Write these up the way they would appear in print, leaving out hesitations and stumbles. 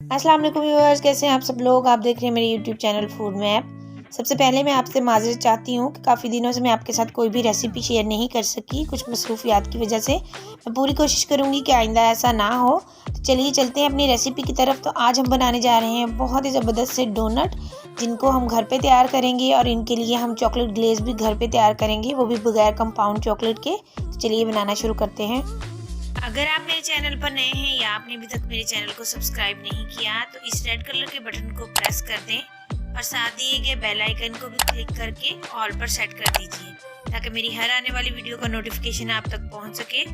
अस्सलाम वालेकुम व्यूअर्स, कैसे हैं आप सब लोग। आप देख रहे हैं मेरे यूट्यूब चैनल फूड मैप। सबसे पहले मैं आपसे माज़रत चाहती हूँ कि काफ़ी दिनों से मैं आपके साथ कोई भी रेसिपी शेयर नहीं कर सकी, कुछ मसरूफियात की वजह से। मैं पूरी कोशिश करूँगी कि आइंदा ऐसा ना हो। तो चलिए चलते हैं अपनी रेसिपी की तरफ। तो आज हम बनाने जा रहे हैं बहुत ही ज़बरदस्त से डोनट, जिनको हम घर पर तैयार करेंगे और इनके लिए हम चॉकलेट ग्लेज़ भी घर पर तैयार करेंगे, वो भी बगैर कंपाउंड चॉकलेट के। तो चलिए बनाना शुरू करते हैं। अगर आप मेरे चैनल पर नए हैं या आपने अभी तक मेरे चैनल को सब्सक्राइब नहीं किया तो इस रेड कलर के बटन को प्रेस कर दें और साथ दिए गए बेल आइकन को भी क्लिक करके ऑल पर सेट कर दीजिए ताकि मेरी हर आने वाली वीडियो का नोटिफिकेशन आप तक पहुंच सके।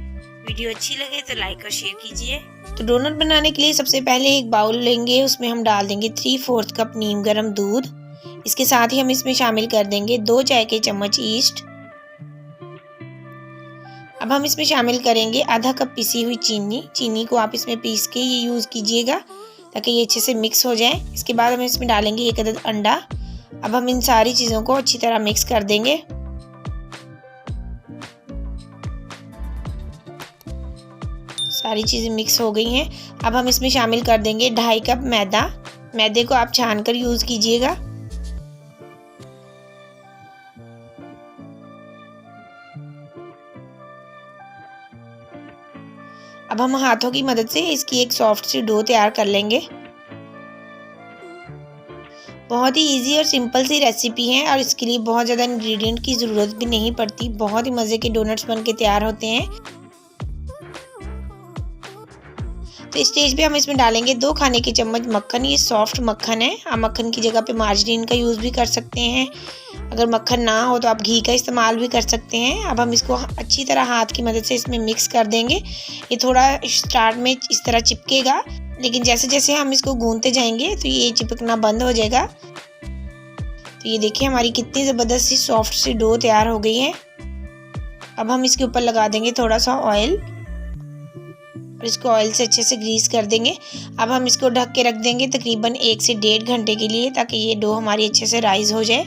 वीडियो अच्छी लगे तो लाइक और शेयर कीजिए। तो डोनट बनाने के लिए सबसे पहले एक बाउल लेंगे, उसमें हम डाल देंगे 3/4 कप नीम गर्म दूध। इसके साथ ही हम इसमें शामिल कर देंगे 2 चाय के चम्मच ईस्ट। अब हम इसमें शामिल करेंगे आधा कप पिसी हुई चीनी। चीनी को आप इसमें पीस के ये यूज़ कीजिएगा ताकि ये अच्छे से मिक्स हो जाए। इसके बाद हम इसमें डालेंगे 1 अदद अंडा। अब हम इन सारी चीज़ों को अच्छी तरह मिक्स कर देंगे। सारी चीज़ें मिक्स हो गई हैं। अब हम इसमें शामिल कर देंगे 2.5 कप मैदा। मैदे को आप छान कर यूज़ कीजिएगा। अब हम हाथों की मदद से इसकी एक सॉफ्ट सी डो तैयार कर लेंगे। बहुत ही इजी और सिंपल सी रेसिपी है और इसके लिए बहुत ज़्यादा इंग्रेडिएंट की ज़रूरत भी नहीं पड़ती। बहुत ही मज़े के डोनट्स बन के तैयार होते हैं। तो इस स्टेज पे हम इसमें डालेंगे 2 खाने के चम्मच मक्खन। ये सॉफ्ट मक्खन है। आप मक्खन की जगह पे मार्जरीन का यूज़ भी कर सकते हैं। अगर मक्खन ना हो तो आप घी का इस्तेमाल भी कर सकते हैं। अब हम इसको अच्छी तरह हाथ की मदद से इसमें मिक्स कर देंगे। ये थोड़ा स्टार्ट में इस तरह चिपकेगा, लेकिन जैसे जैसे हम इसको गूंथते जाएंगे तो ये चिपकना बंद हो जाएगा। तो ये देखिए हमारी कितनी ज़बरदस्त सी सॉफ्ट सी डो तैयार हो गई है। अब हम इसके ऊपर लगा देंगे थोड़ा सा ऑयल और इसको ऑयल से अच्छे से ग्रीस कर देंगे। अब हम इसको ढक के रख देंगे तकरीबन 1 से 1.5 घंटे के लिए, ताकि ये डो हमारी अच्छे से राइज हो जाए।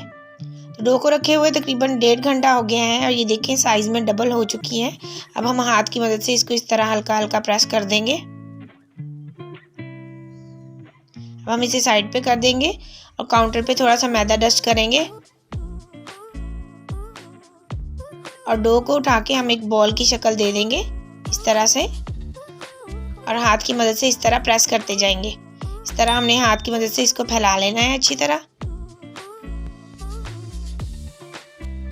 तो डो को रखे हुए तकरीबन 1.5 घंटा हो गया है और ये देखें साइज़ में डबल हो चुकी है। अब हम हाथ की मदद से इसको इस तरह हल्का हल्का प्रेस कर देंगे। अब हम इसे साइड पे कर देंगे और काउंटर पे थोड़ा सा मैदा डस्ट करेंगे और डो को उठा के हम एक बॉल की शक्ल दे देंगे इस तरह से और हाथ की मदद से इस तरह प्रेस करते जाएंगे। इस तरह हमने हाथ की मदद से इसको फैला लेना है अच्छी तरह।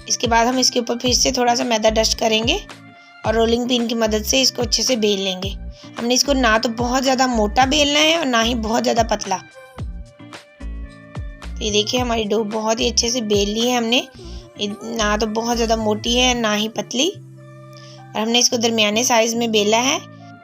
इसके बाद हम इसके ऊपर फिर से थोड़ा सा मैदा डस्ट करेंगे और रोलिंग पिन की मदद से इसको अच्छे से बेल लेंगे। हमने इसको ना तो बहुत ज़्यादा मोटा बेलना है और ना ही बहुत ज़्यादा पतला। तो ये देखिए हमारी डो बहुत ही अच्छे से बेल ली है हमने। ना तो बहुत ज़्यादा मोटी है ना ही पतली, और हमने इसको दरमियाने साइज़ में बेला है।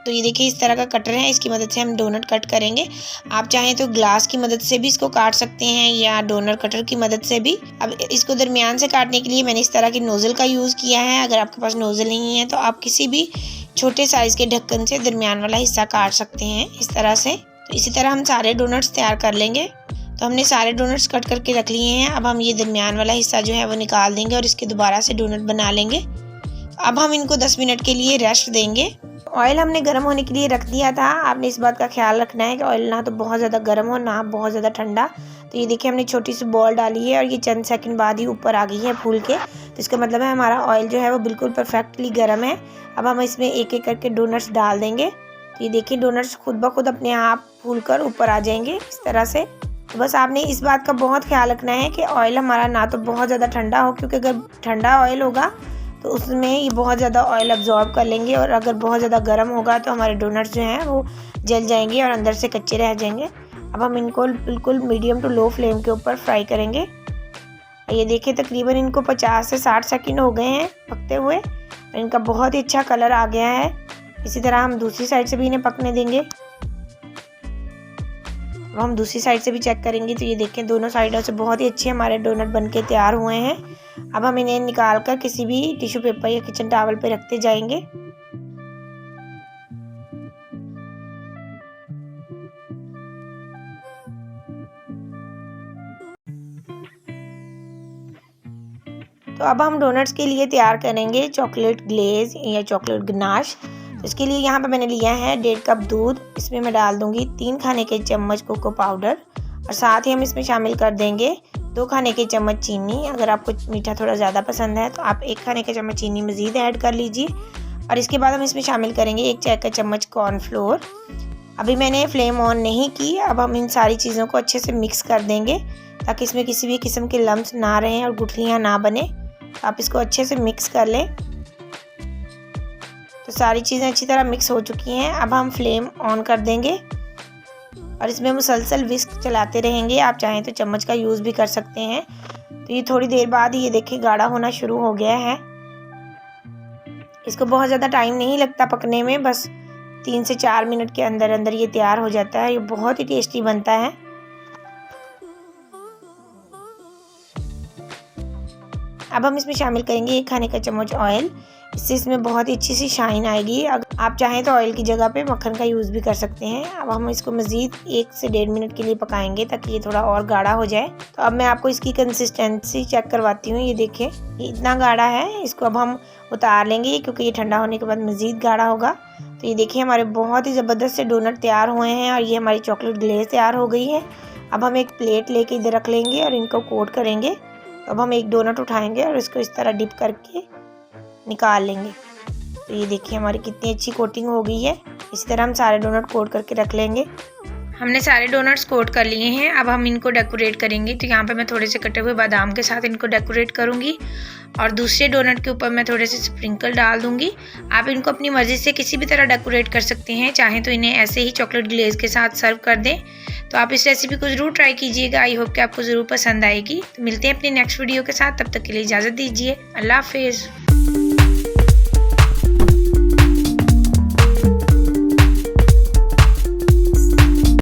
तो ये देखिए इस तरह का कटर है, इसकी मदद से हम डोनट कट करेंगे। आप चाहें तो ग्लास की मदद से भी इसको काट सकते हैं या डोनट कटर की मदद से भी। अब इसको दरमियान से काटने के लिए मैंने इस तरह की नोज़ल का यूज़ किया है। अगर आपके पास नोज़ल नहीं है तो आप किसी भी छोटे साइज़ के ढक्कन से दरमियान वाला हिस्सा काट सकते हैं इस तरह से। तो इसी तरह हम सारे डोनट्स तैयार कर लेंगे। तो हमने सारे डोनट्स कट करके रख लिए हैं। अब हम ये दरमियान वाला हिस्सा जो है वो निकाल देंगे और इसके दोबारा से डोनट बना लेंगे। अब हम इनको 10 मिनट के लिए रेस्ट देंगे। ऑयल हमने गर्म होने के लिए रख दिया था। आपने इस बात का ख्याल रखना है कि ऑयल ना तो बहुत ज़्यादा गर्म हो ना बहुत ज़्यादा ठंडा। तो ये देखिए हमने छोटी सी बॉल डाली है और ये चंद सेकंड बाद ही ऊपर आ गई है फूल के। तो इसका मतलब है हमारा ऑयल जो है वो बिल्कुल परफेक्टली गर्म है। अब हम इसमें एक एक करके डोनट्स डाल देंगे। तो ये देखिए डोनट्स खुद ब खुद अपने आप फूल कर ऊपर आ जाएंगे इस तरह से। तो बस आपने इस बात का बहुत ख्याल रखना है कि ऑयल हमारा ना तो बहुत ज़्यादा ठंडा हो, क्योंकि अगर ठंडा ऑयल होगा तो उसमें ये बहुत ज़्यादा ऑयल अब्जॉर्ब कर लेंगे, और अगर बहुत ज़्यादा गर्म होगा तो हमारे डोनट्स जो हैं वो जल जाएंगे और अंदर से कच्चे रह जाएंगे। अब हम इनको बिल्कुल मीडियम टू लो फ्लेम के ऊपर फ्राई करेंगे। ये देखिए तकरीबन इनको 50 से 60 सेकंड हो गए हैं पकते हुए और इनका बहुत ही अच्छा कलर आ गया है। इसी तरह हम दूसरी साइड से भी इन्हें पकने देंगे। अब हम दूसरी साइड से भी चेक करेंगे। तो ये देखें दोनों साइडों से बहुत ही अच्छे हमारे डोनट बनके तैयार हुए हैं। अब हम इन्हें निकाल कर किसी भी टिश्यू पेपर या किचन टॉवल पे रखते जाएंगे। तो अब हम डोनट्स के लिए तैयार करेंगे चॉकलेट ग्लेज या चॉकलेट गनाश। तो इसके लिए यहाँ पे मैंने लिया है 1.5 कप दूध। इसमें मैं डाल दूँगी 3 खाने के चम्मच कोको पाउडर और साथ ही हम इसमें शामिल कर देंगे 2 खाने के चम्मच चीनी। अगर आपको मीठा थोड़ा ज़्यादा पसंद है तो आप 1 खाने के चम्मच चीनी मज़ीद ऐड कर लीजिए। और इसके बाद हम इसमें शामिल करेंगे 1 चाय का चम्मच कॉर्नफ्लोर। अभी मैंने फ्लेम ऑन नहीं की। अब हम इन सारी चीज़ों को अच्छे से मिक्स कर देंगे ताकि इसमें किसी भी किस्म के लम्स ना रहें और गुठलियाँ ना बने। तो आप इसको अच्छे से मिक्स कर लें। तो सारी चीज़ें अच्छी तरह मिक्स हो चुकी हैं। अब हम फ्लेम ऑन कर देंगे और इसमें मुसलसल विस्क चलाते रहेंगे। आप चाहें तो चम्मच का यूज़ भी कर सकते हैं। तो ये थोड़ी देर बाद ही ये देखिए गाढ़ा होना शुरू हो गया है। इसको बहुत ज़्यादा टाइम नहीं लगता पकने में, बस 3 से 4 मिनट के अंदर अंदर ये तैयार हो जाता है। ये बहुत ही टेस्टी बनता है। अब हम इसमें शामिल करेंगे 1 खाने का चम्मच ऑयल। इससे इसमें बहुत ही अच्छी सी शाइन आएगी। अगर आप चाहें तो ऑयल की जगह पे मक्खन का यूज़ भी कर सकते हैं। अब हम इसको मज़ीद 1 से 1.5 मिनट के लिए पकाएंगे ताकि ये थोड़ा और गाढ़ा हो जाए। तो अब मैं आपको इसकी कंसिस्टेंसी चेक करवाती हूँ। ये देखिए ये इतना गाढ़ा है। इसको अब हम उतार लेंगे क्योंकि ये ठंडा होने के बाद मज़ीद गाढ़ा होगा। तो ये देखिए हमारे बहुत ही ज़बरदस्त से डोनट तैयार हुए हैं और ये हमारी चॉकलेट ग्लेज़ तैयार हो गई है। अब हम एक प्लेट लेके इधर रख लेंगे और इनको कोट करेंगे। अब हम एक डोनट उठाएंगे और इसको इस तरह डिप करके निकाल लेंगे। तो ये देखिए हमारी कितनी अच्छी कोटिंग हो गई है। इसी तरह हम सारे डोनट कोट करके रख लेंगे। हमने सारे डोनट्स कोट कर लिए हैं। अब हम इनको डेकोरेट करेंगे। तो यहाँ पे मैं थोड़े से कटे हुए बादाम के साथ इनको डेकोरेट करूँगी और दूसरे डोनट के ऊपर मैं थोड़े से स्प्रिंकल डाल दूँगी। आप इनको अपनी मर्ज़ी से किसी भी तरह डेकोरेट कर सकते हैं। चाहें तो इन्हें ऐसे ही चॉकलेट ग्लेज़ के साथ सर्व कर दें। तो आप इस रेसिपी को ज़रूर ट्राई कीजिएगा। आई होप कि आपको ज़रूर पसंद आएगी। तो मिलते हैं अपनी नेक्स्ट वीडियो के साथ। तब तक के लिए इजाज़त दीजिए। अल्लाह हाफिज़।